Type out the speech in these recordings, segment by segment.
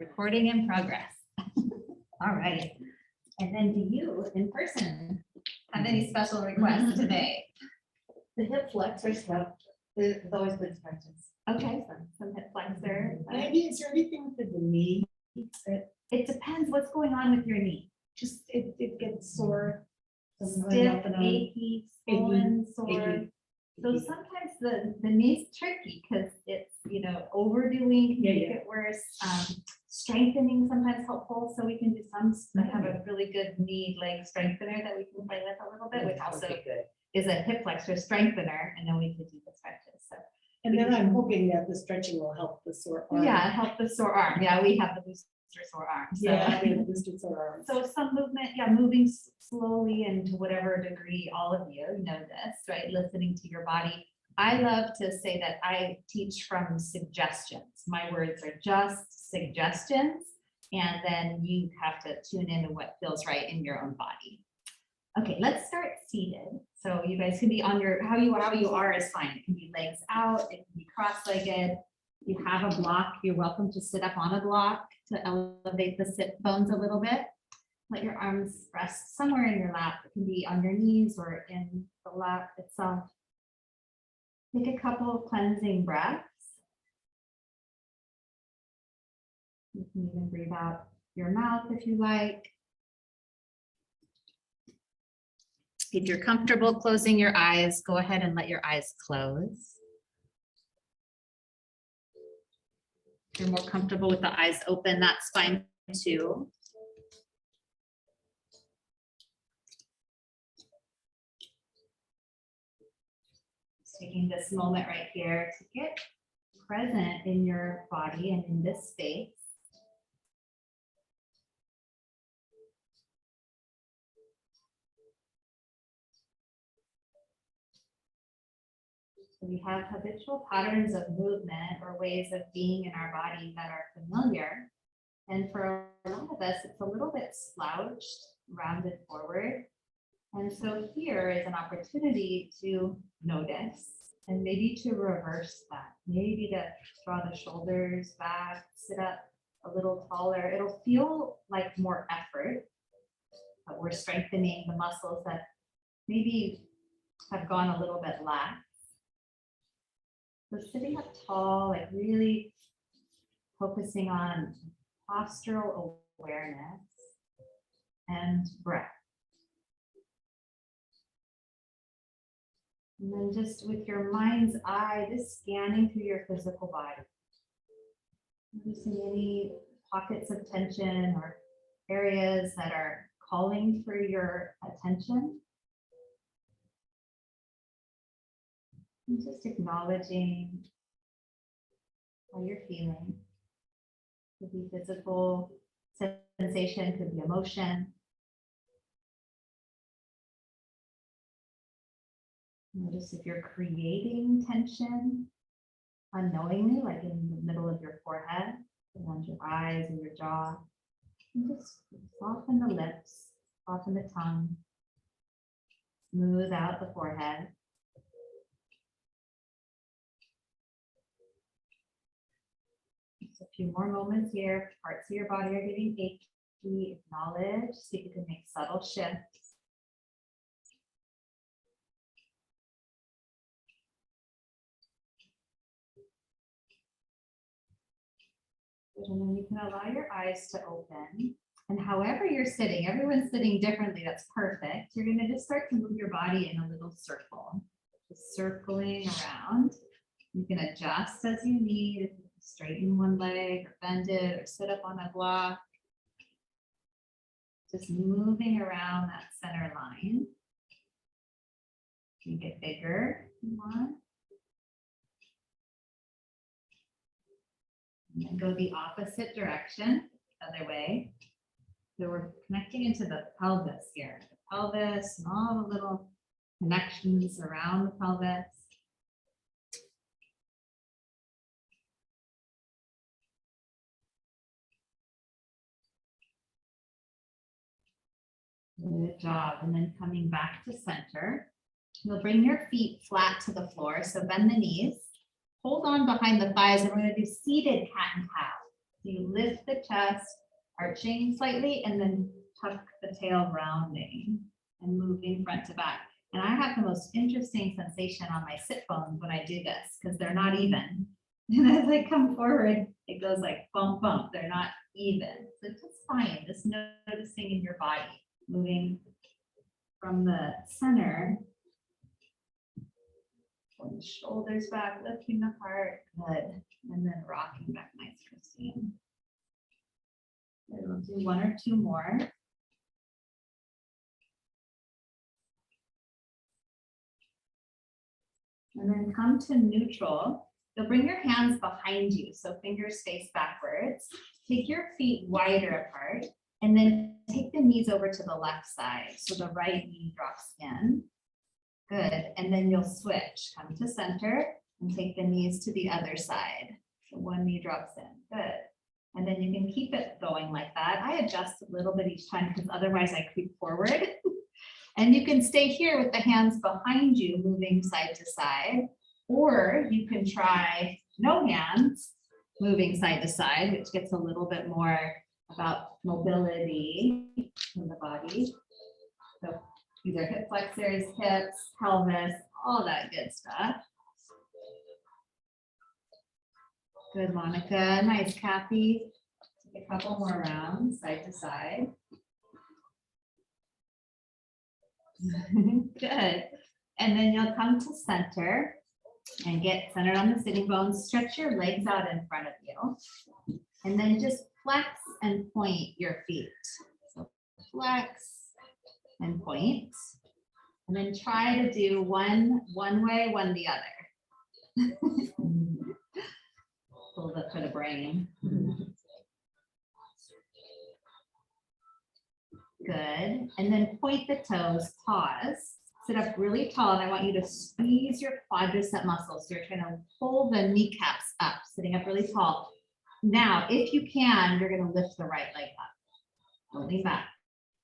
Recording in progress. All right. And then do you, in person, have any special requests today? The hip flexors have, there's always good stretches. Okay, some hip flexor. Maybe is there anything for the knee? It depends what's going on with your knee. Just it gets sore. Stiff, achy, swollen, sore. achy. So sometimes the knee's tricky because it's, overdoing can Yeah, make yeah. it worse. Strengthening sometimes helpful. So we can do some, I have a really good knee leg strengthener that we can play with a little bit, which also good. is a hip flexor strengthener. And then we can do the stretches. So And then I'm hoping that the stretching will help the sore arm. yeah, help the sore arm. Yeah, we have the booster sore arm. So. Yeah, I mean, boosted sore arm. So some movement, yeah, moving slowly and to whatever degree all of you know this, right? Listening to your body. I love to say that I teach from suggestions. My words are just suggestions, and then you have to tune into what feels right in your own body. Okay, let's start seated. So you guys can be on your, how you are is fine. It can be legs out, it can be cross-legged. You have a block, you're welcome to sit up on a block to elevate the sit bones a little bit. Let your arms rest somewhere in your lap. It can be on your knees or in the lap itself. Take a couple of cleansing breaths. You can even breathe out your mouth if you like. If you're comfortable closing your eyes, go ahead and let your eyes close. If you're more comfortable with the eyes open, that's fine too. Just taking this moment right here to get present in your body and in this space. So we have habitual patterns of movement or ways of being in our body that are familiar. And for a lot of us, it's a little bit slouched, rounded forward. And so here is an opportunity to notice and maybe to reverse that. Maybe to draw the shoulders back, sit up a little taller. It'll feel like more effort, but we're strengthening the muscles that maybe have gone a little bit lax. So sitting up tall, like really focusing on postural awareness and breath. And then just with your mind's eye, just scanning through your physical body. Noticing any pockets of tension or areas that are calling for your attention. And just acknowledging how you're feeling. Could be physical sensation, could be emotion. Notice if you're creating tension unknowingly, like in the middle of your forehead, around your eyes and your jaw. And just soften the lips, soften the tongue, smooth out the forehead. Just a few more moments here. Parts of your body are getting achy. Acknowledge, see if you can make subtle shifts. And then you can allow your eyes to open. And however you're sitting, everyone's sitting differently, that's perfect. You're going to just start to move your body in a little circle. Just circling around. You can adjust as you need. Straighten one leg or bend it or sit up on a block. Just moving around that center line. You can get bigger if you want. And then go the opposite direction, other way. So we're connecting into the pelvis here. The pelvis and all the little connections around the pelvis. Good job. And then coming back to center. You'll bring your feet flat to the floor. So bend the knees. hold on behind the thighs, and we're gonna do seated cat and cow. So you lift the chest, arching slightly, and then tuck the tail rounding and moving front to back. And I have the most interesting sensation on my sit bones when I do this, because they're not even. And as I come forward, it goes like bump, bump. They're not even. So it's just fine. Just noticing in your body, moving from the center. Pulling the shoulders back, lifting the heart. Good. And then rocking back nice, Christine. Good. We'll do one or two more. And then come to neutral. You'll bring your hands behind you, so fingers face backwards. Take your feet wider apart, and then take the knees over to the left side, so the right knee drops in. Good, and then you'll switch. Come to center and take the knees to the other side. So one knee drops in. Good. And then you can keep it going like that. I adjust a little bit each time because otherwise I creep forward. And you can stay here with the hands behind you, moving side to side, or you can try no hands, moving side to side, which gets a little bit more about mobility in the body. So either hip flexors, hips, pelvis, all that good stuff. Good, Monica. Nice, Kathy. Take a couple more rounds, side to side. Good. And then you'll come to center and get centered on the sitting bones. Stretch your legs out in front of you. And then just flex and point your feet. So flex and point. And then try to do one way, one the other. A little bit for the brain. Good. And then point the toes, pause, sit up really tall, and I want you to squeeze your quadricep muscles. So you're trying to pull the kneecaps up, sitting up really tall. Now, if you can, you're going to lift the right leg up. Don't lean back.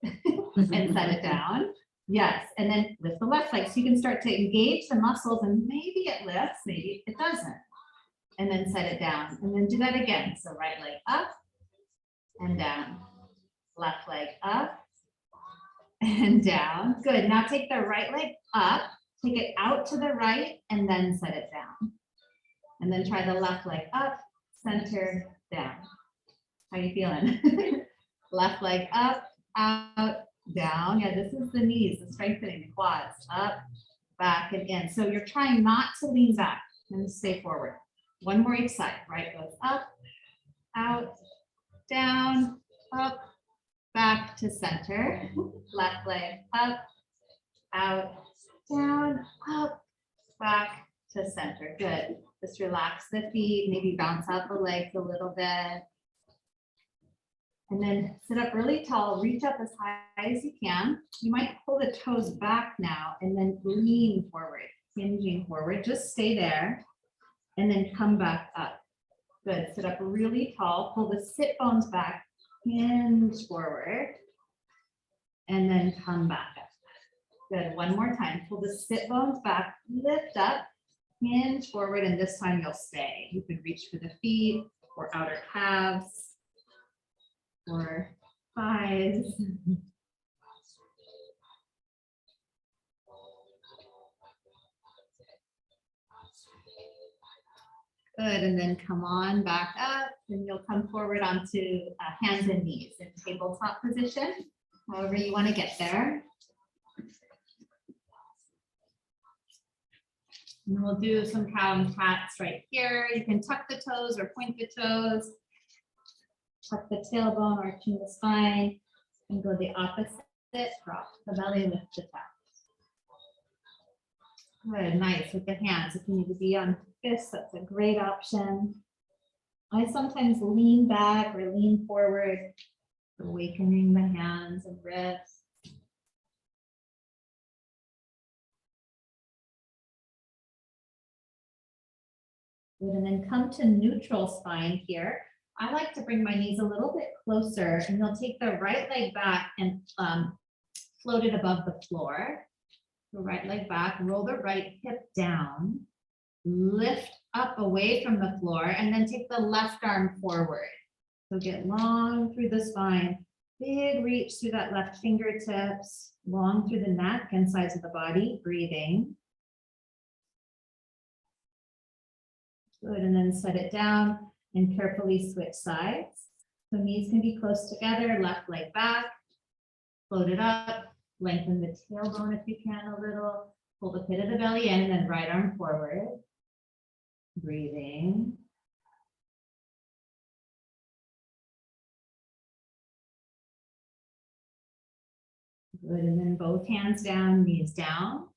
And set it down. Yes. And then lift the left leg. So you can start to engage the muscles, and maybe it lifts, maybe it doesn't. And then set it down. And then do that again. So right leg up and down. Left leg up and down. Good. Now take the right leg up, take it out to the right, and then set it down. And then try the left leg up, center, down. How you feeling? Left leg up, out, down. Yeah, this is the knees, the strengthening the quads. Up, back, and in. So you're trying not to lean back and stay forward. One more each side. Right goes up, out, down, up, back to center. Left leg up, out, down, up, back to center. Good. Just relax the feet, maybe bounce out the legs a little bit. And then sit up really tall, reach up as high as you can. You might pull the toes back now and then lean forward, hinging forward. Just stay there and then come back up. Good. Sit up really tall, pull the sit bones back, hinge forward, and then come back up. Good. One more time. Pull the sit bones back, lift up, hinge forward, and this time you'll stay. You could reach for the feet or outer calves or thighs. Good, and then come on back up, and you'll come forward onto hands and knees in tabletop position, however you want to get there. And we'll do some cow and cats right here. You can tuck the toes or point the toes, tuck the tailbone, arching the spine, and go the opposite, drop the belly, lift the top. Good, nice with the hands. If you need to be on fists, that's a great option. I sometimes lean back or lean forward, awakening the hands and wrists. Good, and then come to neutral spine here. I like to bring my knees a little bit closer, and you'll take the right leg back and float it above the floor. The right leg back, roll the right hip down, lift up away from the floor, and then take the left arm forward. So get long through the spine, big reach through that left fingertips, long through the neck and sides of the body, breathing. Good, and then set it down and carefully switch sides. So knees can be close together, left leg back, float it up, lengthen the tailbone if you can a little, pull the pit of the belly in, and then right arm forward. Breathing. Good, and then both hands down, knees down.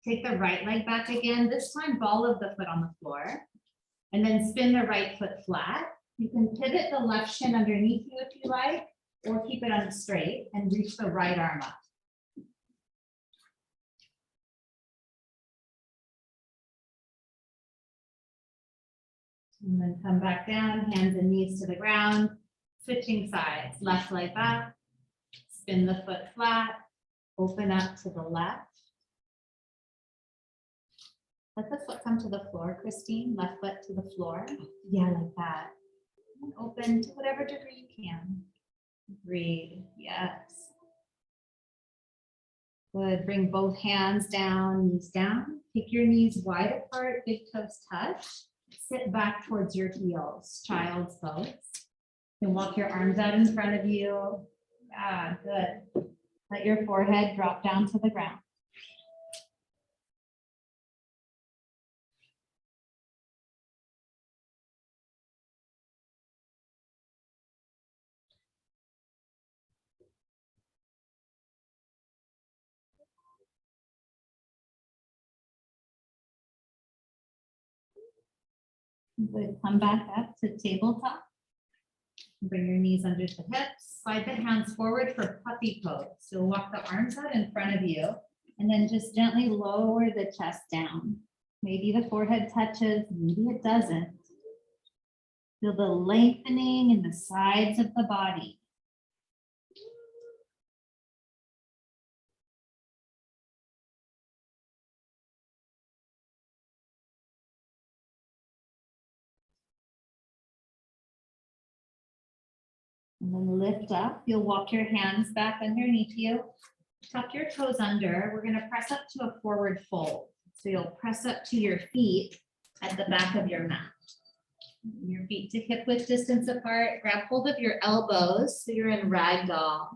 Take the right leg back again, this time ball of the foot on the floor. And then spin the right foot flat. You can pivot the left shin underneath you if you like, or keep it on straight and reach the right arm up. And then come back down, hands and knees to the ground, switching sides, left leg back, spin the foot flat, open up to the left. Let the foot come to the floor, Christine, left foot to the floor. Yeah, like that. And open to whatever degree you can. Breathe, yes. Good, bring both hands down, knees down. Take your knees wide apart, big toes touch. Sit back towards your heels, child's pose. And walk your arms out in front of you. Ah, good. Let your forehead drop down to the ground. Good, come back up to tabletop. Bring your knees under the hips, slide the hands forward for puppy pose. So walk the arms out in front of you and then just gently lower the chest down. Maybe the forehead touches, maybe it doesn't. Feel the lengthening in the sides of the body. And then lift up. You'll walk your hands back underneath you. Tuck your toes under. We're going to press up to a forward fold. So you'll press up to your feet at the back of your mat. Your feet to hip width distance apart. Grab hold of your elbows so you're in ragdoll.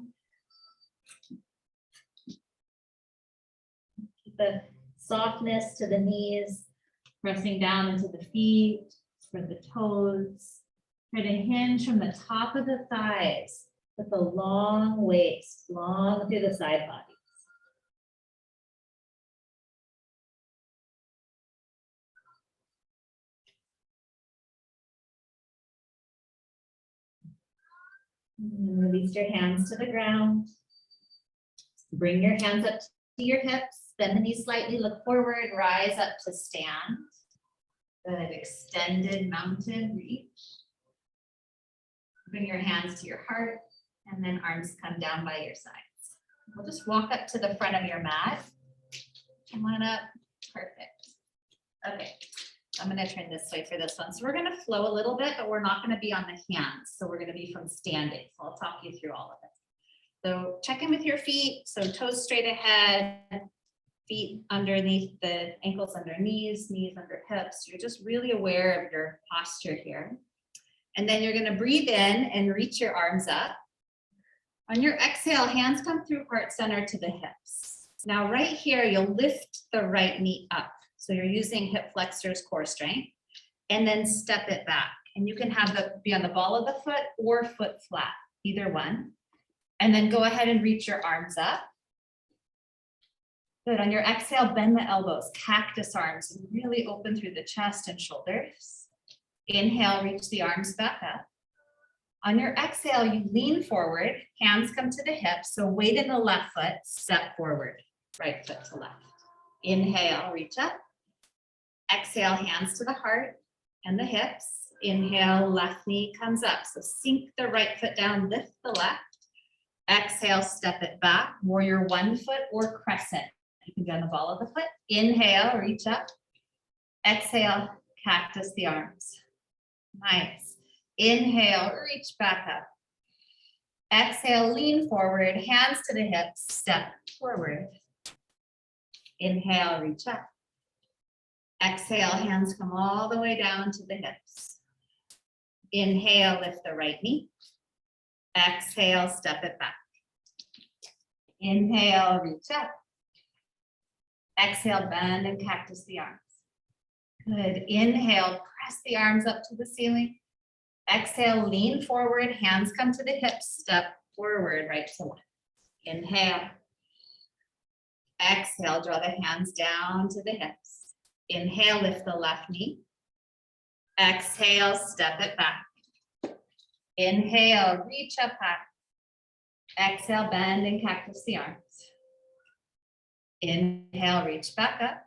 Keep the softness to the knees, pressing down into the feet, for the toes. Try to hinge from the top of the thighs with a long waist, long through the side bodies. And release your hands to the ground. Bring your hands up to your hips, bend the knees slightly, look forward, rise up to stand. Good, extended mountain reach. Bring your hands to your heart and then arms come down by your sides. We'll just walk up to the front of your mat. Come on up, perfect. Okay, I'm gonna turn this way for this one. So we're gonna flow a little bit, but we're not gonna be on the hands. So we're gonna be from standing. So I'll talk you through all of it. So check in with your feet. So toes straight ahead, feet underneath the ankles under knees, knees under hips. You're just really aware of your posture here. And then you're going to breathe in and reach your arms up. On your exhale, hands come through heart center to the hips. Now right here, you'll lift the right knee up. So you're using hip flexors, core strength, and then step it back. And you can have it be on the ball of the foot or foot flat, either one. And then go ahead and reach your arms up. Good, on your exhale, bend the elbows, cactus arms, and really open through the chest and shoulders. Inhale, reach the arms back up. On your exhale, you lean forward, hands come to the hips. So weight in the left foot, step forward, right foot to left. Inhale, reach up. Exhale, hands to the heart and the hips. Inhale, left knee comes up. So sink the right foot down, lift the left. Exhale, step it back, warrior 1 foot or crescent. You can be on the ball of the foot. Inhale, reach up. Exhale, Cactus the arms. Nice. Inhale, reach back up. Exhale, lean forward, hands to the hips, step forward. Inhale, reach up. Exhale, hands come all the way down to the hips. Inhale, lift the right knee. Exhale, step it back. Inhale, reach up. Exhale, bend and cactus the arms. Good. Inhale, press the arms up to the ceiling. Exhale, lean forward, hands come to the hips, step forward, right to left. Inhale. Exhale, draw the hands down to the hips. Inhale, lift the left knee. Exhale, step it back. Inhale, reach up high. Exhale, bend and cactus the arms. Inhale, reach back up.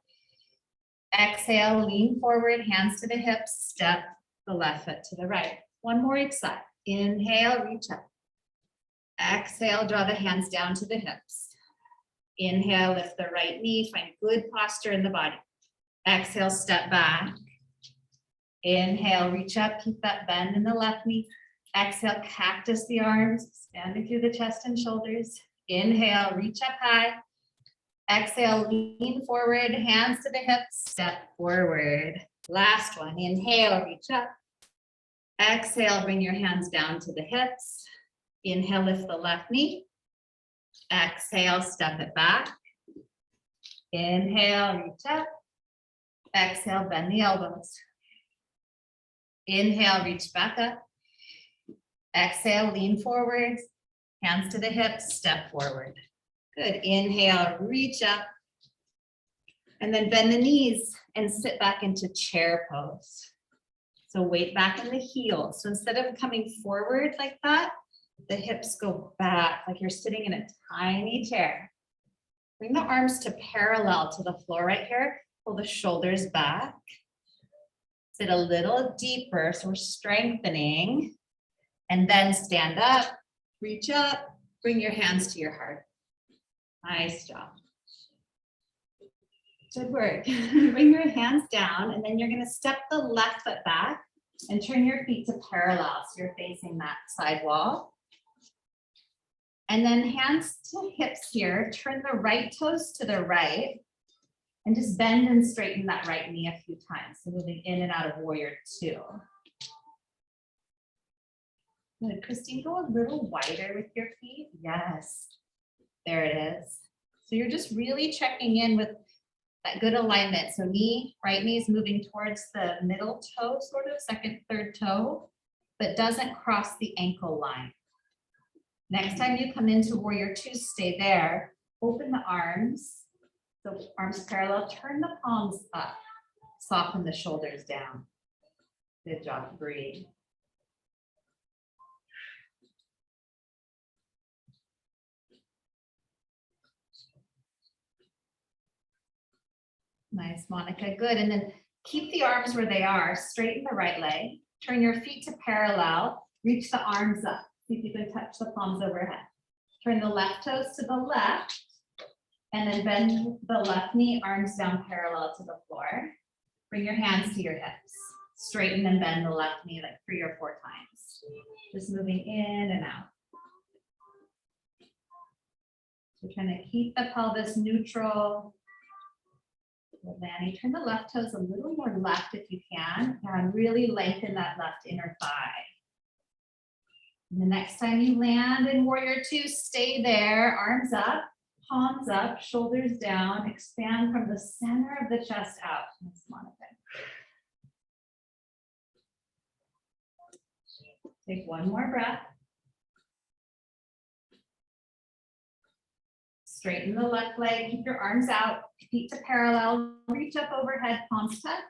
Exhale, lean forward, hands to the hips, step the left foot to the right. One more each side. Inhale, reach up. Exhale, draw the hands down to the hips. Inhale, lift the right knee, find good posture in the body. Exhale, step back. Inhale, reach up, keep that bend in the left knee. Exhale, cactus the arms, expanding through the chest and shoulders. Inhale, reach up high. Exhale, lean forward, hands to the hips, step forward. Last one, inhale, reach up. Exhale, bring your hands down to the hips. Inhale, lift the left knee. Exhale, step it back. Inhale, reach up. Exhale, bend the elbows. Inhale, reach back up. Exhale, lean forward, hands to the hips, step forward. Good. Inhale, reach up. And then bend the knees and sit back into chair pose. So weight back in the heels. So instead of coming forward like that, the hips go back like you're sitting in a tiny chair. Bring the arms to parallel to the floor right here. Pull the shoulders back. Sit a little deeper, so we're strengthening. And then stand up, reach up, bring your hands to your heart. Nice job. Good work. Bring your hands down, and then you're going to step the left foot back and turn your feet to parallel, so you're facing that side wall. And then hands to hips here, turn the right toes to the right, and just bend and straighten that right knee a few times. So moving in and out of warrior two. Good. Christine, go a little wider with your feet. Yes, there it is. So you're just really checking in with that good alignment. So right knee is moving towards the middle toe, sort of second, third toe, but doesn't cross the ankle line. Next time you come into warrior two, stay there. Open the arms. So arms parallel, turn the palms up. Soften the shoulders down. Good job, breathe. Nice, Monica, good. And then keep the arms where they are, straighten the right leg, turn your feet to parallel, reach the arms up. See if you can touch the palms overhead. Turn the left toes to the left, and then bend the left knee, arms down parallel to the floor. Bring your hands to your hips. Straighten and bend the left knee like 3 or 4 times. Just moving in and out. So trying to keep the pelvis neutral. Lanny, turn the left toes a little more left if you can, and really lengthen that left inner thigh. And the next time you land in warrior two, stay there, arms up, palms up, shoulders down, expand from the center of the chest out. Nice, Monica. Take one more breath. Straighten the left leg, keep your arms out, feet to parallel, reach up overhead, palms touch,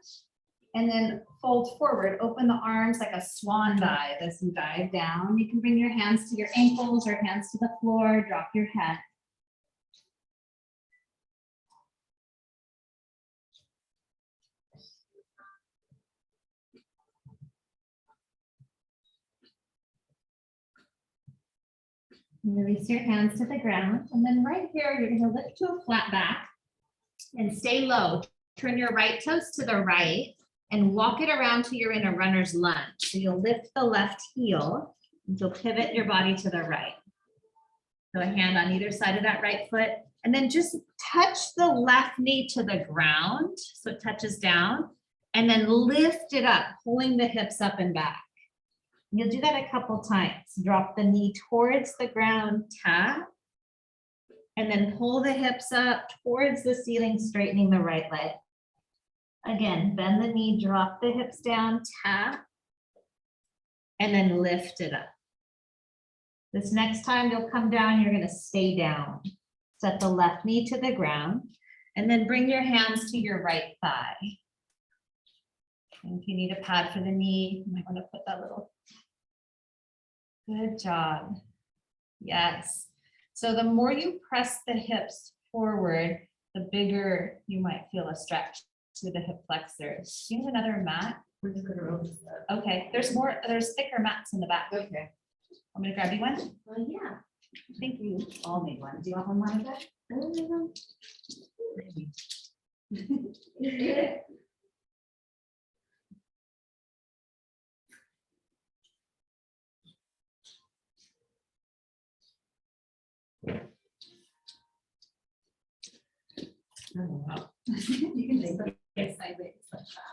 and then fold forward, open the arms like a swan dive as you dive down. You can bring your hands to your ankles or hands to the floor, drop your head. Release your hands to the ground, and then right here, you're going to lift to a flat back and stay low. Turn your right toes to the right, and walk it around till you're in a runner's lunge. So you'll lift the left heel, and you'll pivot your body to the right. So a hand on either side of that right foot, and then just touch the left knee to the ground, so it touches down, and then lift it up, pulling the hips up and back. You'll do that a couple times. Drop the knee towards the ground, tap, and then pull the hips up towards the ceiling, straightening the right leg. Again, bend the knee, drop the hips down, tap, and then lift it up. This next time you'll come down, you're gonna stay down. Set the left knee to the ground, and then bring your hands to your right thigh. And if you need a pad for the knee, you might wanna put that little. Good job. Yes. So the more you press the hips forward, the bigger you might feel a stretch to the hip flexors. Do you have another mat? We're just gonna roll this up. Okay, there's thicker mats in the back. Okay. I'm gonna grab you one. Well, yeah. I think you all need one. Do you want one, Monica? Yeah. Oh, wow. You can just put it sideways like that.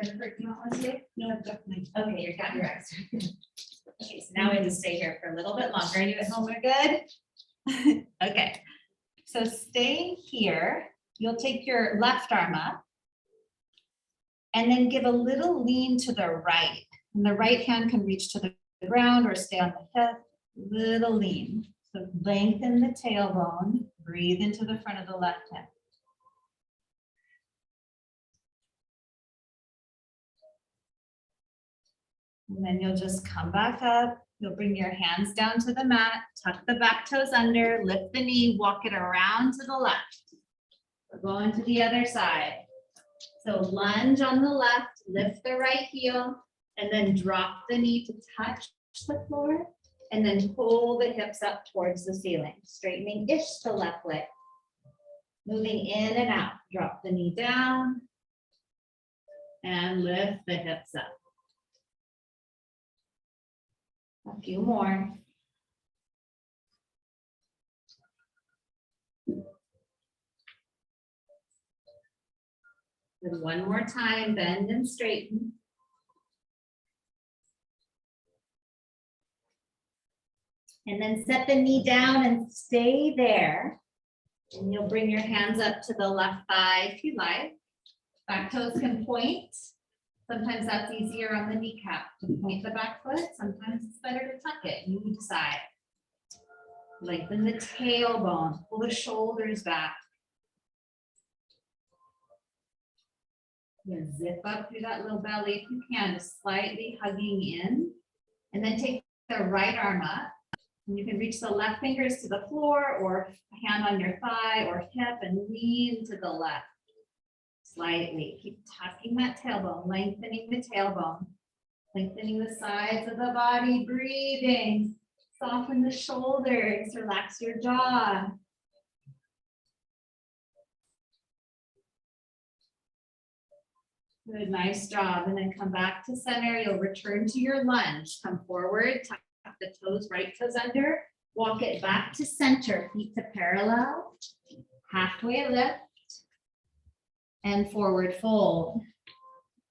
Jennifer, do you want one too? No, definitely. Okay, you got your extra. Okay, so now we just stay here for a little bit longer. You at home are good? Okay, so stay here. You'll take your left arm up and then give a little lean to the right. And the right hand can reach to the ground or stay on the hip. Little lean. So lengthen the tailbone. Breathe into the front of the left hip. And then you'll just come back up. You'll bring your hands down to the mat, tuck the back toes under, lift the knee, walk it around to the left. We're going to the other side. So lunge on the left, lift the right heel, and then drop the knee to touch the floor, and then pull the hips up towards the ceiling, straightening-ish the left leg. Moving in and out, drop the knee down, and lift the hips up. A few more. Then one more time, bend and straighten. And then set the knee down and stay there. And you'll bring your hands up to the left thigh if you like. Back toes can point. Sometimes that's easier on the kneecap to point the back foot. Sometimes it's better to tuck it. You decide. Lengthen the tailbone, pull the shoulders back. You're gonna zip up through that little belly if you can, just slightly hugging in. And then take the right arm up. And you can reach the left fingers to the floor or hand on your thigh or hip and lean to the left. Slightly, keep tucking that tailbone, lengthening the tailbone, lengthening the sides of the body, breathing, soften the shoulders, relax your jaw. Good, nice job. And then come back to center. You'll return to your lunge. Come forward, tuck the toes, right toes under, walk it back to center, feet to parallel, halfway lift, and forward fold.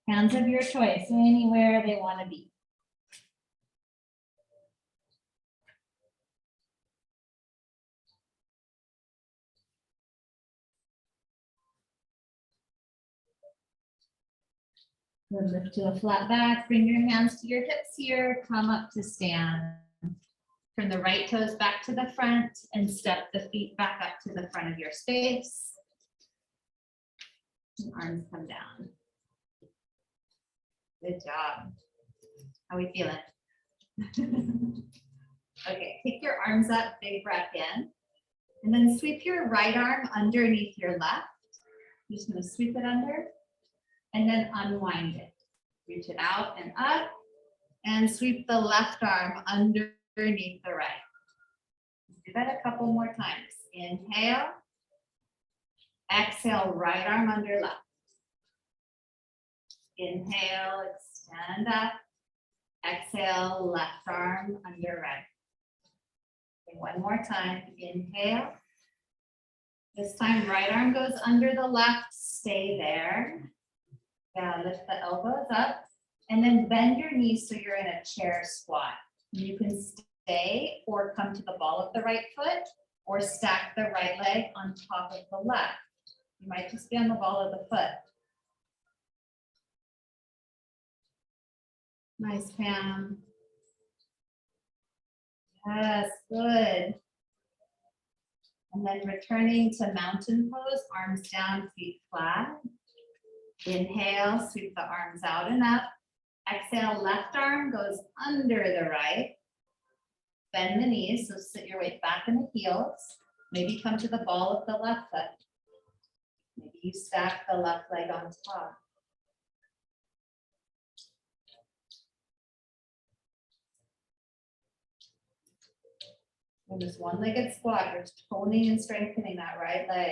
Hands of your choice, anywhere they want to be. Good, lift to a flat back, bring your hands to your hips here, come up to stand. Turn the right toes back to the front and step the feet back up to the front of your space. And arms come down. Good job. How are we feeling? Okay, take your arms up, big breath in. And then sweep your right arm underneath your left. You're just going to sweep it under and then unwind it. Reach it out and up and sweep the left arm underneath underneath the right. Do that a couple more times. Inhale. Exhale, right arm under left. Inhale, extend up. Exhale, left arm under right. Okay, one more time. Inhale. This time, right arm goes under the left. Stay there. Yeah, lift the elbows up. And then bend your knees so you're in a chair squat. You can stay or come to the ball of the right foot or stack the right leg on top of the left. You might just be on the ball of the foot. Nice, Pam. Yes, good. And then returning to mountain pose, arms down, feet flat. Inhale, sweep the arms out and up. Exhale, left arm goes under the right. Bend the knees, so sit your weight back in the heels. Maybe come to the ball of the left foot. Maybe you stack the left leg on top. And this one-legged squat, you're toning and strengthening that right leg.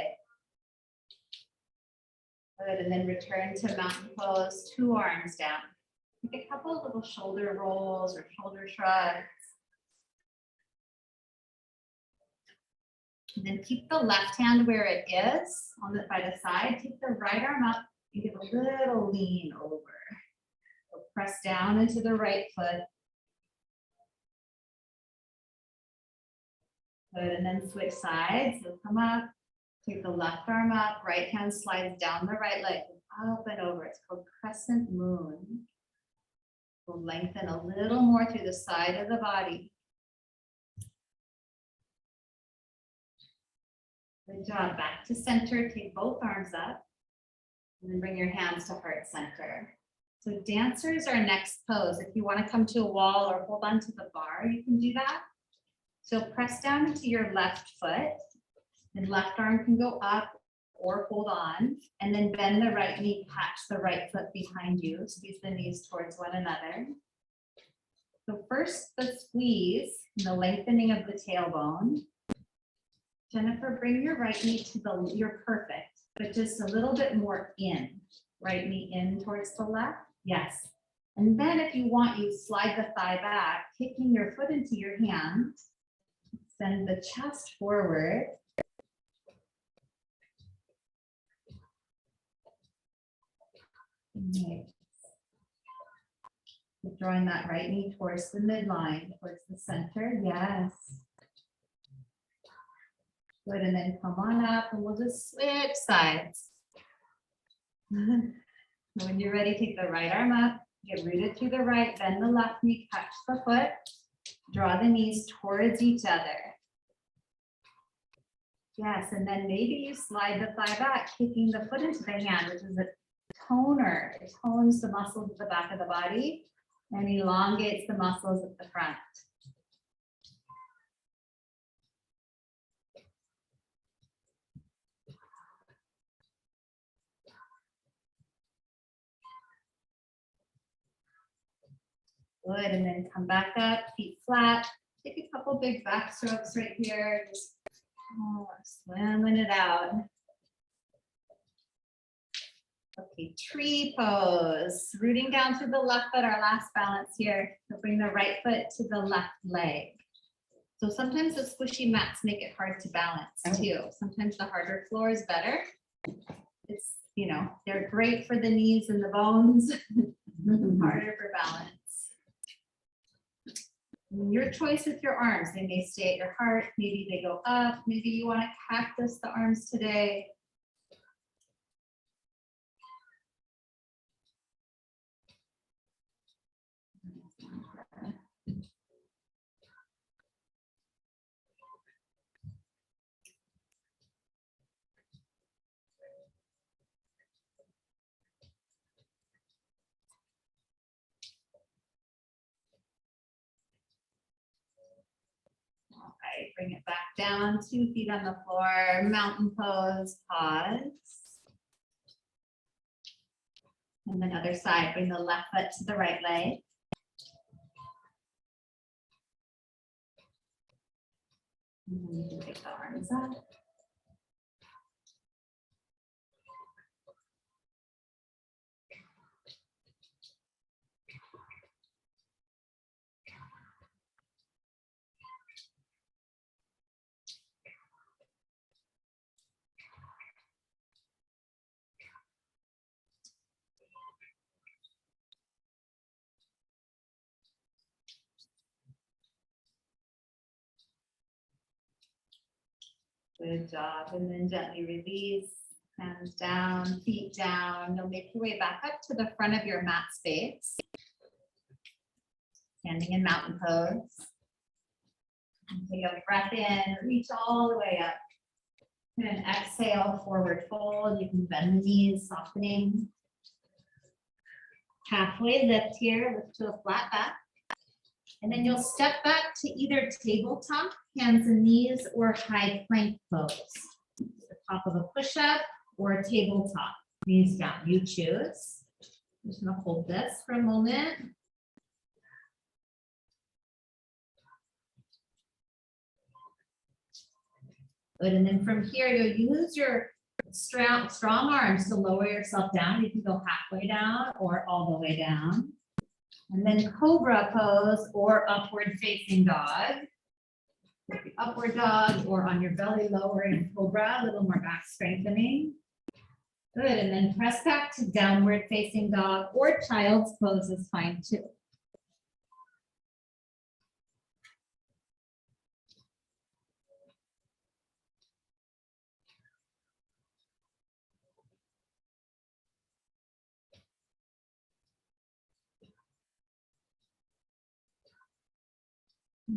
Good, and then return to mountain pose, two arms down. Take a couple of little shoulder rolls or shoulder shrugs. And then keep the left hand where it is by the side. Take the right arm up and give a little lean over. So press down into the right foot. Good, and then switch sides. So come up, take the left arm up, right hand slides down the right leg, up and over. It's called crescent moon. We'll lengthen a little more through the side of the body. Good job. Back to center. Take both arms up. And then bring your hands to heart center. So dancer's our next pose. If you want to come to a wall or hold on to the bar, you can do that. So press down into your left foot. And left arm can go up or hold on. And then bend the right knee, catch the right foot behind you. Squeeze the knees towards one another. So first, the squeeze, and the lengthening of the tailbone. Jennifer, bring your right knee to the, you're perfect, but just a little bit more in. Right knee in towards the left. Yes. And then if you want, you slide the thigh back, kicking your foot into your hand. Send the chest forward. Nice. Drawing that right knee towards the midline, towards the center. Yes. Good, and then come on up and we'll just switch sides. When you're ready, take the right arm up, get rooted through the right, bend the left knee, catch the foot, draw the knees towards each other. Yes, and then maybe you slide the thigh back, kicking the foot into the hand, which is a toner. It tones the muscles at the back of the body and elongates the muscles at the front. Good, and then come back up, feet flat. Take a couple big back strokes right here. Just slamming it out. Okay, tree pose. Rooting down to the left foot, our last balance here. So bring the right foot to the left leg. So sometimes the squishy mats make it hard to balance too. Sometimes the harder floor is better. It's, you know, they're great for the knees and the bones, harder for balance. Your choice with your arms. They may stay at your heart. Maybe they go up. Maybe you want to cactus the arms today. Right, bring it back down, 2 feet on the floor, mountain pose, pause. And then other side, bring the left foot to the right leg. And then you can take the arms up. Good job. And then gently release, hands down, feet down. You'll make your way back up to the front of your mat space. Standing in mountain pose. And take a breath in, reach all the way up. And then exhale, forward fold. You can bend the knees, softening. Halfway lift here, lift to a flat back. And then you'll step back to either tabletop, hands and knees, or high plank pose. The top of a push-up or a tabletop. Knees down, you choose. I'm just gonna hold this for a moment. Good, and then from here, you'll use your strong arms to lower yourself down. You can go halfway down or all the way down. And then cobra pose or upward facing dog. Upward dog or on your belly lowering cobra, a little more back strengthening. Good, and then press back to downward facing dog or child's pose is fine too.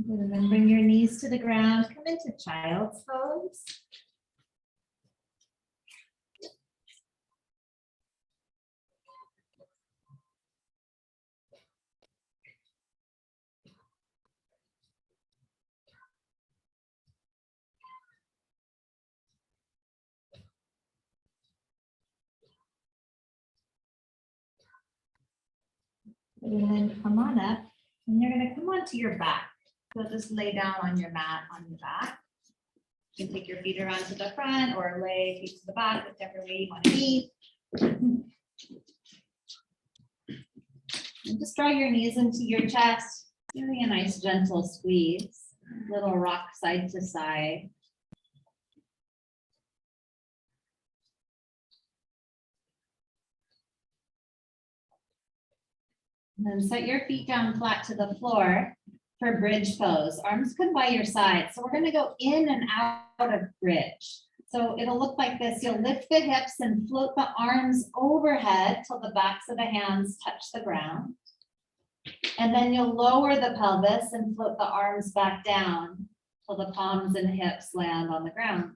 Good, and then bring your knees to the ground, come into child's pose. And then come on up, and you're gonna come onto your back. So just lay down on your mat on your back. You can take your feet around to the front or lay feet to the back, whichever way you want to be. And just draw your knees into your chest, giving a nice gentle squeeze, little rock side to side. And then set your feet down flat to the floor for bridge pose. Arms come by your side. So we're going to go in and out of bridge. So it'll look like this. You'll lift the hips and float the arms overhead till the backs of the hands touch the ground. And then you'll lower the pelvis and float the arms back down till the palms and hips land on the ground.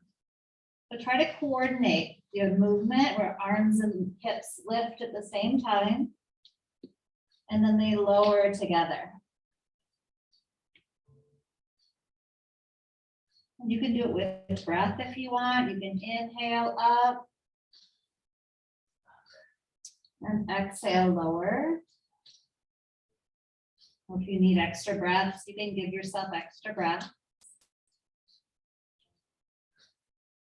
So try to coordinate your movement where arms and hips lift at the same time. And then they lower together. You can do it with breath if you want. You can inhale up and exhale lower. Or if you need extra breaths, you can give yourself extra breath.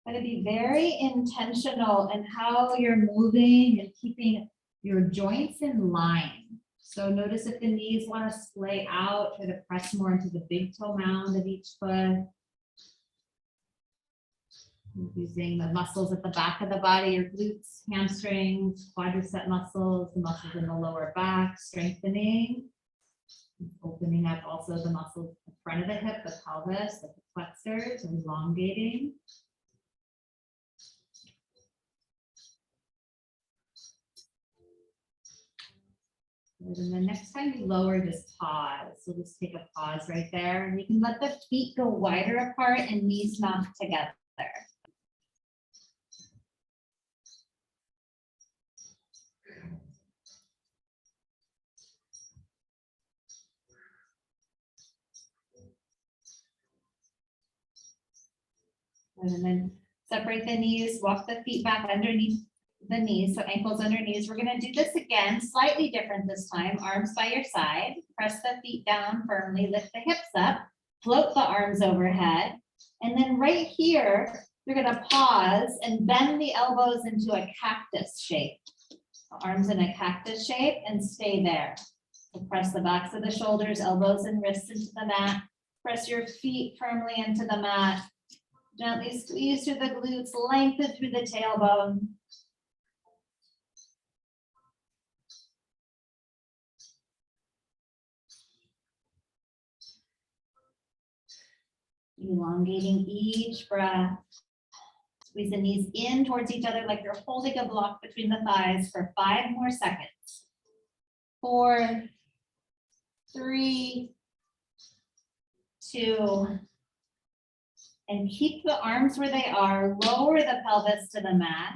But to be very intentional in how you're moving and keeping your joints in line. So notice if the knees want to splay out, try to press more into the big toe mound of each foot. Using the muscles at the back of the body, your glutes, hamstrings, quadricep muscles, the muscles in the lower back, strengthening. Opening up also the muscles in front of the hip, the pelvis, the flexors, elongating. And then next time you lower, just pause. So just take a pause right there. And you can let the feet go wider apart and knees knock together. And then separate the knees, walk the feet back underneath the knees, so ankles under knees. We're going to do this again, slightly different this time. Arms by your side, press the feet down firmly, lift the hips up, float the arms overhead, And then right here, you're gonna pause and bend the elbows into a cactus shape. Arms in a cactus shape and stay there. So press the backs of the shoulders, elbows and wrists into the mat. Press your feet firmly into the mat. Gently squeeze through the glutes, lengthen through the tailbone. Elongating each breath. Squeeze the knees in towards each other like you're holding a block between the thighs for 5 more seconds. 4, 3, 2, and keep the arms where they are. Lower the pelvis to the mat.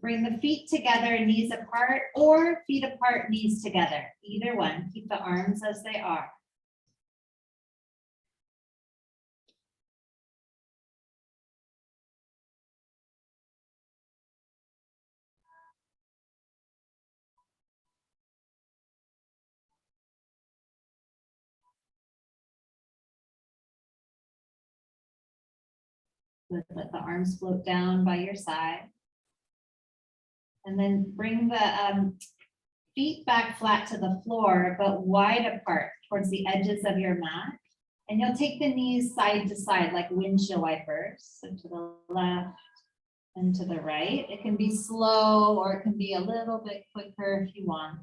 Bring the feet together, knees apart, or feet apart, knees together. Either one. Keep the arms as they are. Let the arms float down by your side. And then bring the feet back flat to the floor, but wide apart towards the edges of your mat. And you'll take the knees side to side like windshield wipers. So to the left and to the right. It can be slow or it can be a little bit quicker if you want.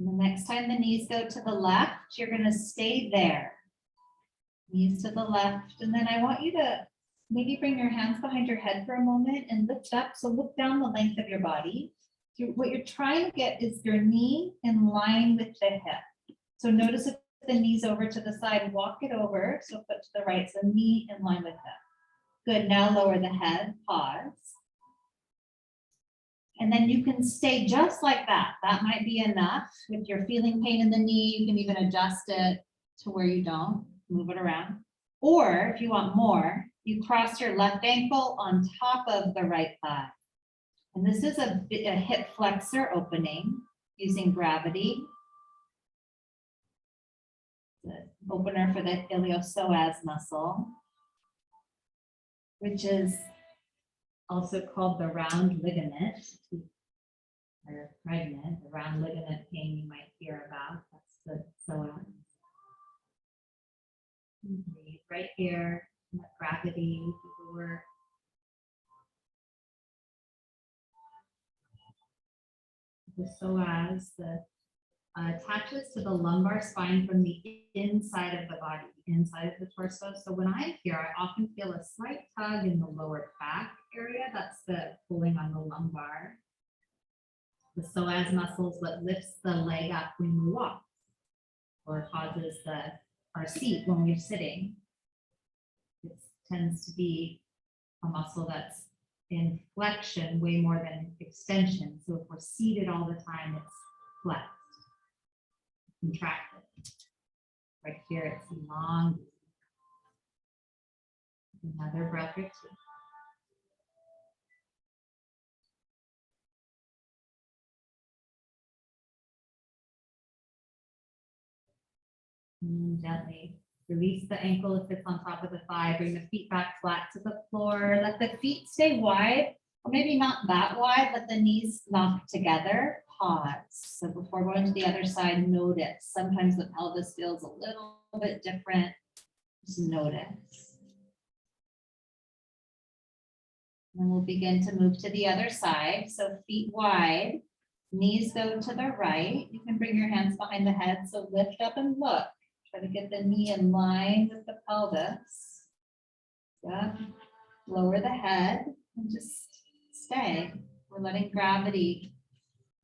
And the next time the knees go to the left, you're going to stay there. Knees to the left. And then I want you to maybe bring your hands behind your head for a moment and lift up. So look down the length of your body. What you're trying to get is your knee in line with the hip. So notice if the knee's over to the side, walk it over. So foot to the right, so knee in line with hip. Good, now lower the head, pause. And then you can stay just like that. That might be enough. If you're feeling pain in the knee, you can even adjust it to where you don't, move it around. Or if you want more, you cross your left ankle on top of the right thigh. And this is a hip flexor opening using gravity. The opener for the iliopsoas muscle, which is also called the round ligament. Or pregnant, the round ligament pain you might hear about. That's the psoas. Breathe right here, let gravity do the work. The psoas attaches to the lumbar spine from the inside of the body, inside of the torso. So when I'm here, I often feel a slight tug in the lower back area. That's the pulling on the lumbar. The psoas muscle is what lifts the leg up when we walk, or causes our seat when we're sitting. It tends to be a muscle that's in flexion way more than extension. So if we're seated all the time, it's flexed, contracted. Right here, it's long. Another breath or two. And gently release the ankle if it's on top of the thigh. Bring the feet back flat to the floor. Let the feet stay wide, or maybe not that wide. Let the knees knock together. Pause. So before going to the other side, notice. Sometimes the pelvis feels a little bit different. Just notice. And we'll begin to move to the other side. So feet wide, knees go to the right. You can bring your hands behind the head. So lift up and look. Try to get the knee in line with the pelvis. Yeah. Lower the head and just stay. We're letting gravity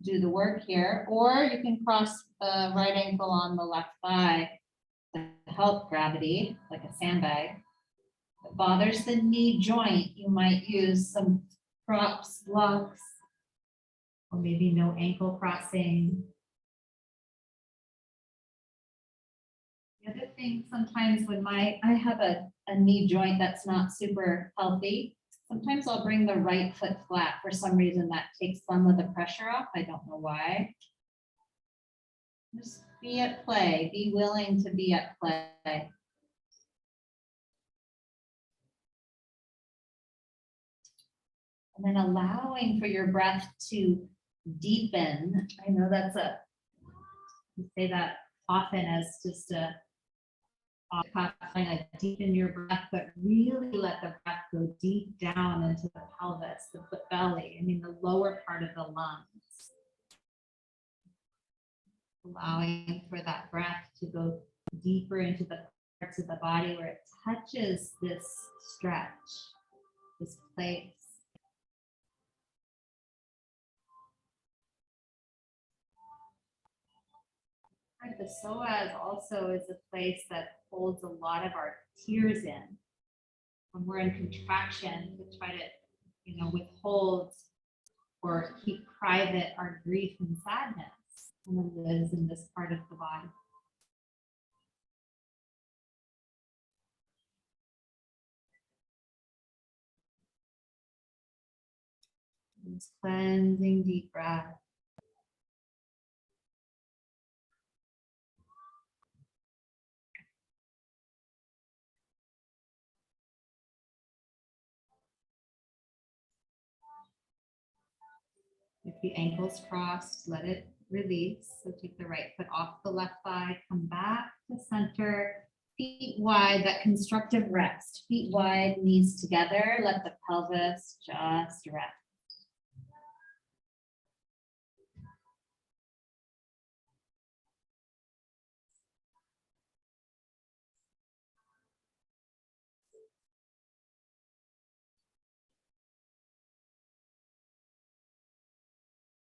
do the work here. Or you can cross the right ankle on the left thigh to help gravity, like a sandbag. If it bothers the knee joint, you might use some props, blocks, or maybe no ankle crossing. The other thing, sometimes when I have a knee joint that's not super healthy, sometimes I'll bring the right foot flat. For some reason that takes some of the pressure off. I don't know why. Just be at play, be willing to be at play. And then allowing for your breath to deepen. I know that's you say that often as just a kind of deepen your breath, but really let the breath go deep down into the pelvis, the foot belly, I mean the lower part of the lungs. Allowing for that breath to go deeper into the parts of the body where it touches this stretch, this place. The psoas also is a place that holds a lot of our tears in. When we're in contraction, we try to, withhold or keep private our grief and sadness, and it lives in this part of the body. This cleansing deep breath. If the ankle's crossed, let it release. So take the right foot off the left thigh, come back to center, feet wide, that constructive rest. Feet wide, knees together, let the pelvis just rest.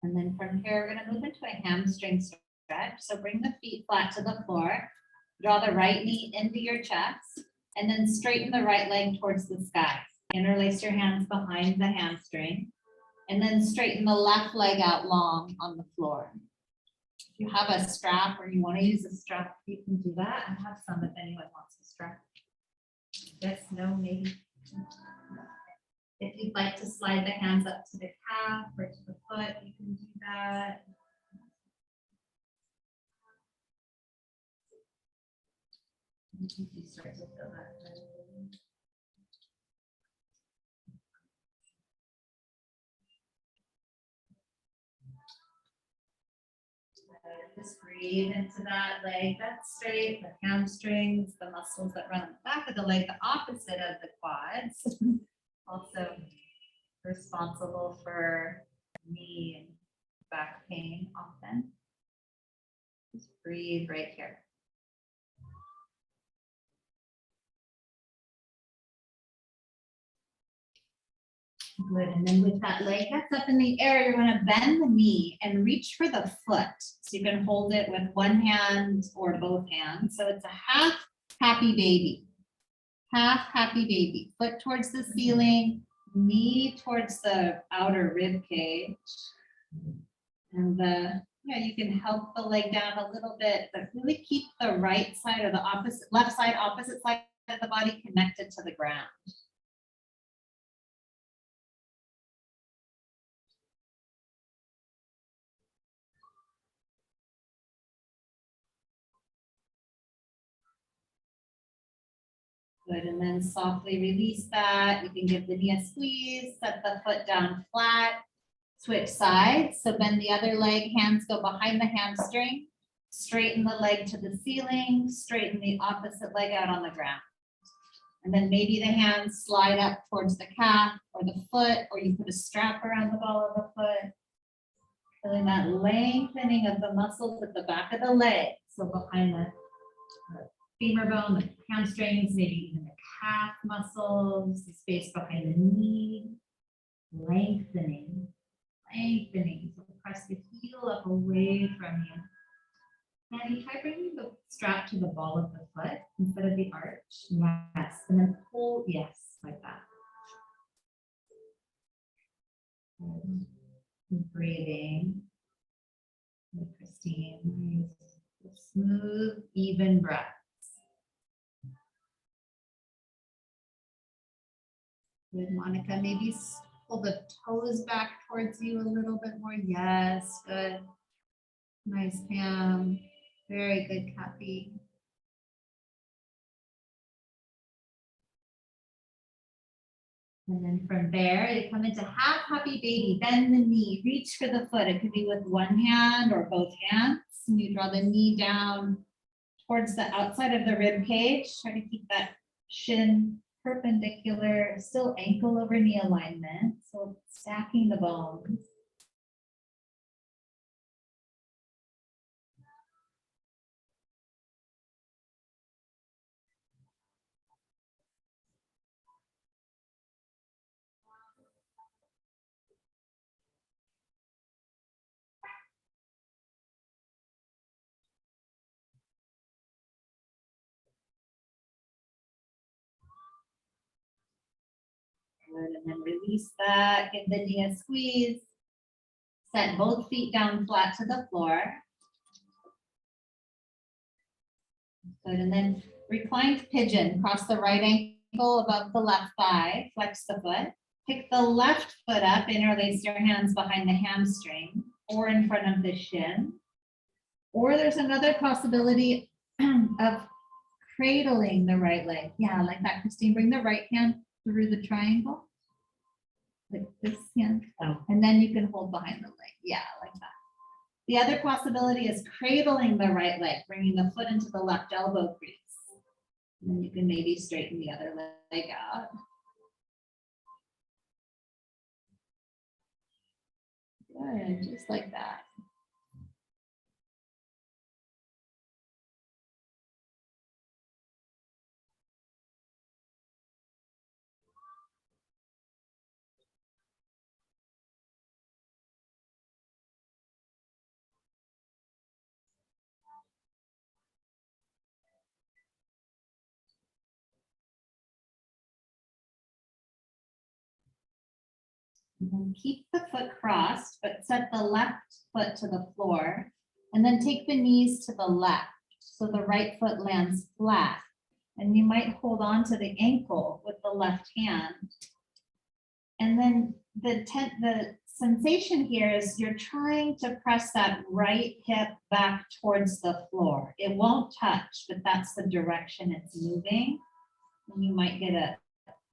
And then from here, we're going to move into a hamstring stretch. So bring the feet flat to the floor. Draw the right knee into your chest. And then straighten the right leg towards the sky. Interlace your hands behind the hamstring. And then straighten the left leg out long on the floor. If you have a strap or you want to use a strap, you can do that. I have some if anyone wants a strap. Yes, no, maybe. If you'd like to slide the hands up to the calf or to the foot, you can do that. You start to feel that. Just breathe into that leg that's straight, the hamstrings, the muscles that run on the back of the leg, the opposite of the quads. Also responsible for knee and back pain often. Just breathe right here. Good, and then with that leg that's up in the air, you're gonna bend the knee and reach for the foot. So you can hold it with one hand or both hands. So it's a half happy baby. Half happy baby. Foot towards the ceiling, knee towards the outer rib cage. And you can help the leg down a little bit, but really keep the right side or the opposite, left side, opposite side of the body connected to the ground. Good, and then softly release that. You can give the knee a squeeze, set the foot down flat, switch sides. So bend the other leg, hands go behind the hamstring, straighten the leg to the ceiling, straighten the opposite leg out on the ground. And then maybe the hands slide up towards the calf or the foot, or you put a strap around the ball of the foot. Feeling that lengthening of the muscles at the back of the leg. So behind the femur bone, the hamstrings, maybe even the calf muscles, the space behind the knee, lengthening. So press the heel up away from you. And you try bringing the strap to the ball of the foot instead of the arch. Yes, and then pull, yes, like that. And breathing. And Christine, smooth, even breath. Good, Monica, maybe pull the toes back towards you a little bit more. Yes, good. Nice, Pam. Very good, Kathy. And then from there, you come into half happy baby, bend the knee, reach for the foot. It could be with one hand or both hands. And you draw the knee down towards the outside of the rib cage. Try to keep that shin perpendicular, still ankle over knee alignment. So stacking the bones. Good, and then release that, give the knee a squeeze. Set both feet down flat to the floor. Good, and then reclined pigeon, cross the right ankle above the left thigh, flex the foot. Pick the left foot up, interlace your hands behind the hamstring or in front of the shin. Or there's another possibility of cradling the right leg. Yeah, like that, Christine. Bring the right hand through the triangle. Like this hand. Oh. And then you can hold behind the leg. Yeah, like that. The other possibility is cradling the right leg, bringing the foot into the left elbow crease. And then you can maybe straighten the other leg out. Good, just like that. And then keep the foot crossed, but set the left foot to the floor. And then take the knees to the left. So the right foot lands flat. And you might hold on to the ankle with the left hand. And then the sensation here is you're trying to press that right hip back towards the floor. It won't touch, but that's the direction it's moving. And you might get an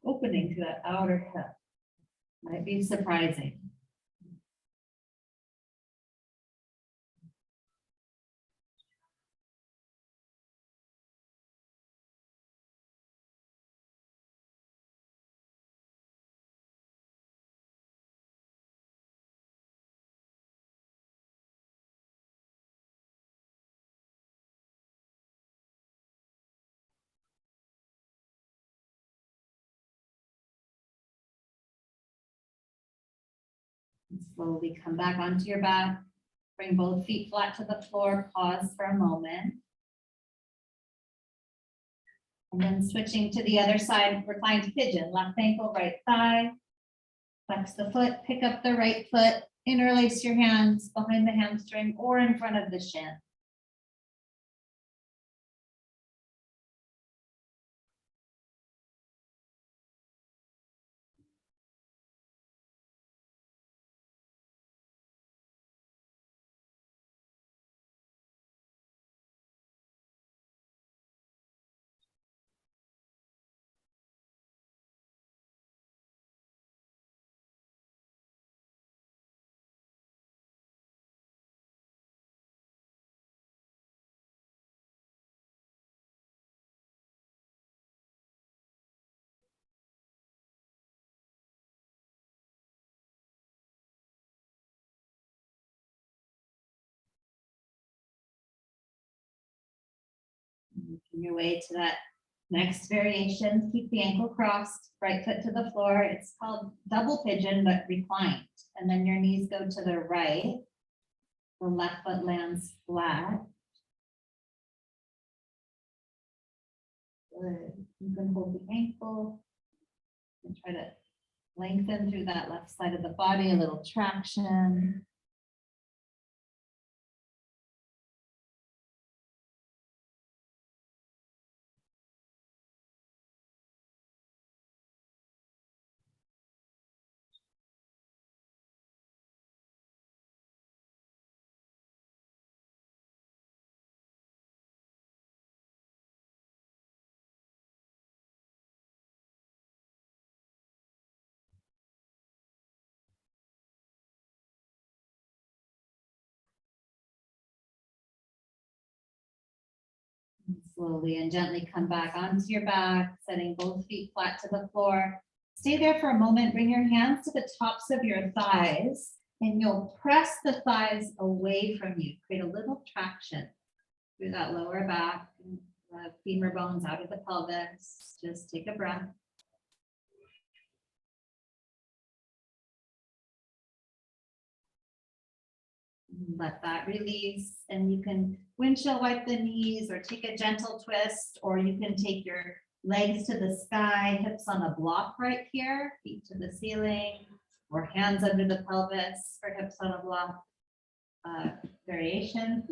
opening to that outer hip. Might be surprising. And slowly come back onto your back. Bring both feet flat to the floor. Pause for a moment. And then switching to the other side, reclined pigeon, left ankle, right thigh. Flex the foot, pick up the right foot, interlace your hands behind the hamstring or in front of the shin. Making your way to that next variation, keep the ankle crossed, right foot to the floor. It's called double pigeon, but reclined. And then your knees go to the right. The left foot lands flat. Good. You can hold the ankle and try to lengthen through that left side of the body, a little traction. And slowly and gently come back onto your back, setting both feet flat to the floor. Stay there for a moment. Bring your hands to the tops of your thighs, and you'll press the thighs away from you. Create a little traction through that lower back, the femur bones out of the pelvis. Just take a breath. Let that release, and you can windshield wipe the knees or take a gentle twist, or you can take your legs to the sky, hips on a block right here, feet to the ceiling, or hands under the pelvis for hips on a block variation.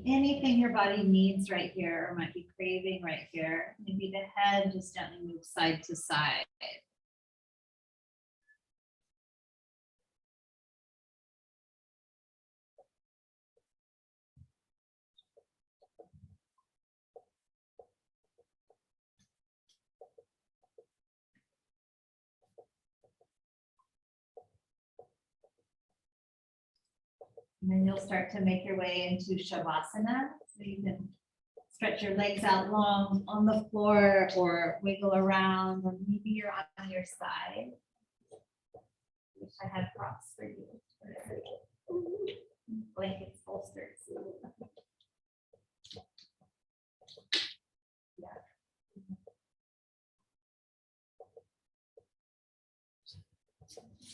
Anything your body needs right here or might be craving right here. Maybe the head just gently moves side to side. And then you'll start to make your way into Shavasana. So you can stretch your legs out long on the floor or wiggle around, or maybe you're on your side. Wish I had props for you. Blankets, bolsters. Yeah.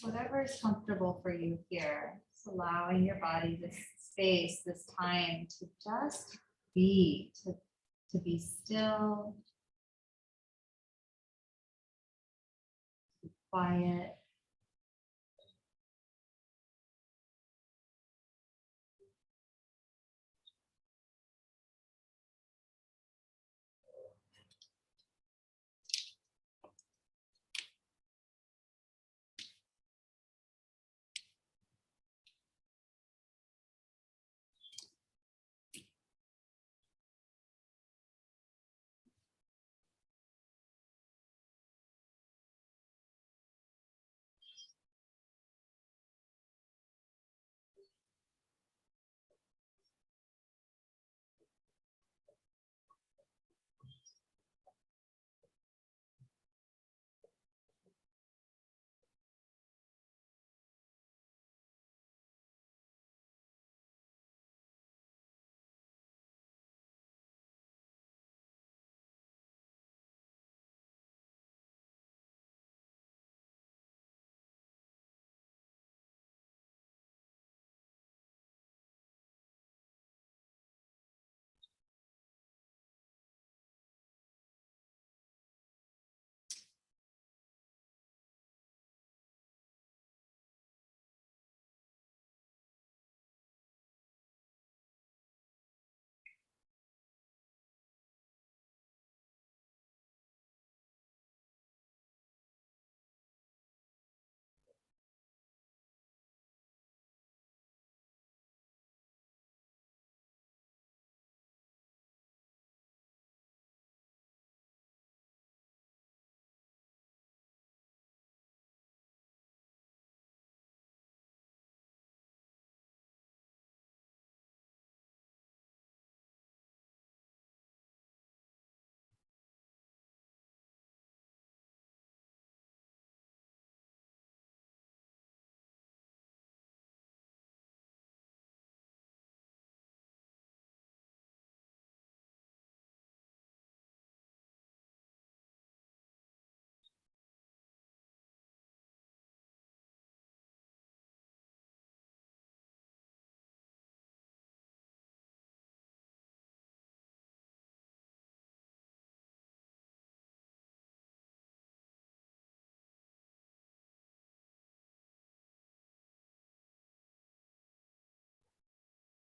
Whatever is comfortable for you here. Just allowing your body this space, this time to just be, to be still, to be quiet.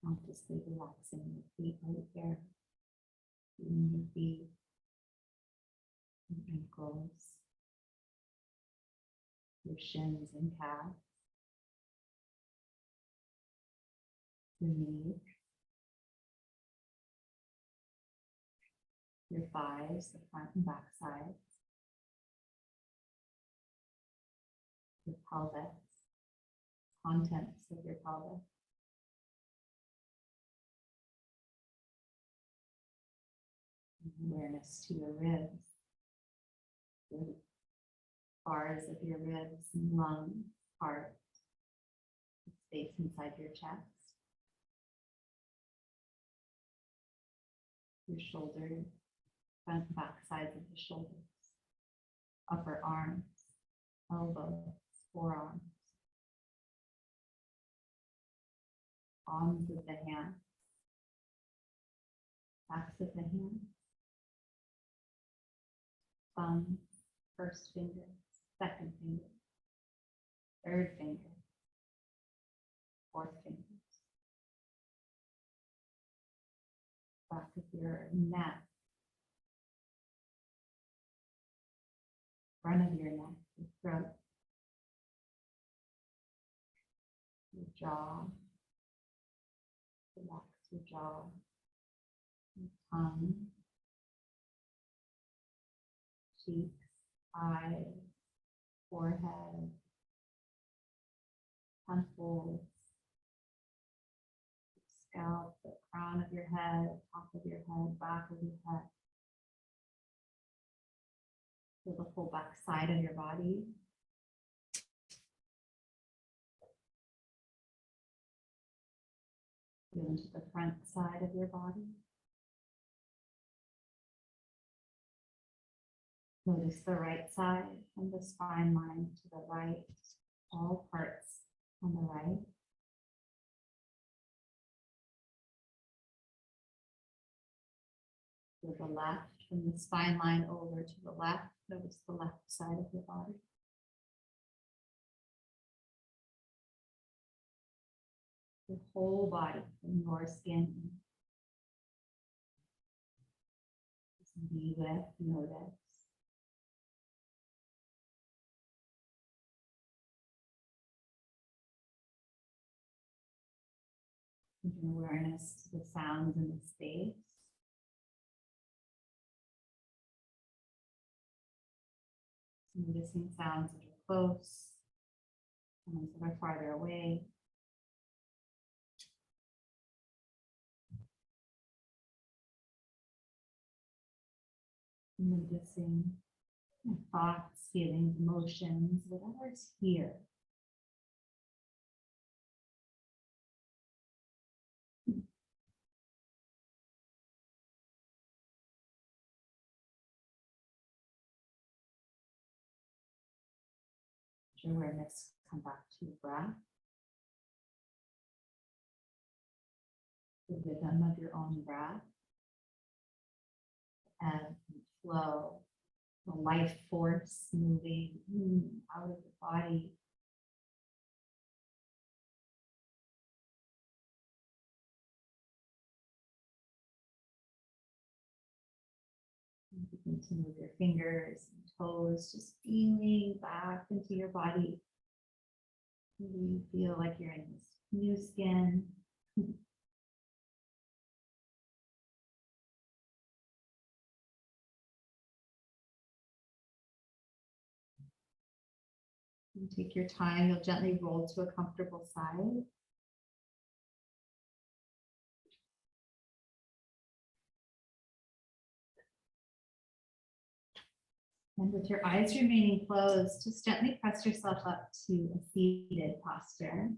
Consciously relaxing your feet right here. Feeling your feet and ankles, your shins and calves, your knees, your thighs, the front and back sides, your pelvis, contents of your pelvis. Awareness to your ribs, the bars of your ribs and lungs, heart, space inside your chest, your shoulders, front and back sides of the shoulders, upper arms, elbows, forearms, palms of the hands, backs of the hands, thumbs, first finger, second finger, third finger, fourth finger, back of your neck, front of your neck, your throat, your jaw, relax your jaw, your tongue, cheeks, eyes, forehead, temples, scalp, the crown of your head, top of your head, back of your head. Feel the whole back side of your body. Feel into the front side of your body. Notice the right side from the spine line to the right, all parts on the right. To the left, from the spine line over to the left, notice the left side of your body. The whole body from your skin. Just be with, notice. Bring awareness to the sounds in the space. Noticing sounds that are close, sounds that are farther away. Noticing your thoughts, feelings, emotions, whatever's here. Your awareness come back to your breath. The rhythm of your own breath. Ebb and flow. The life force moving out of the body. And begin to move your fingers and toes, just feeling back into your body. Maybe you feel like you're in this new skin. You take your time, you'll gently roll to a comfortable side. And with your eyes remaining closed, just gently press yourself up to a seated posture.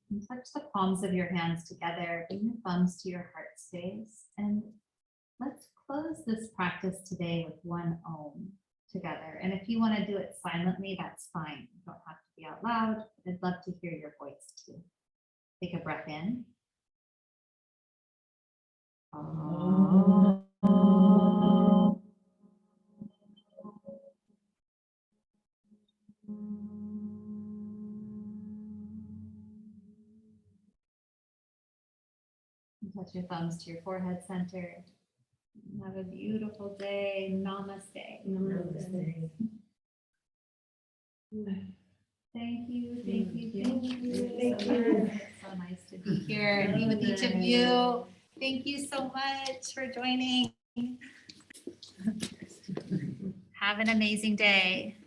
And touch the palms of your hands together, bring your thumbs to your heart space, and let's close this practice today with one Om together. And if you want to do it silently, that's fine. You don't have to be out loud. I'd love to hear your voice too. Take a breath in. Touch your thumbs to your forehead center. Have a beautiful day. Namaste. Namaste. Thank you, thank you, thank you. Thank So you. nice. So nice to be here and be with each of you. Thank you so much for joining. Have an amazing day.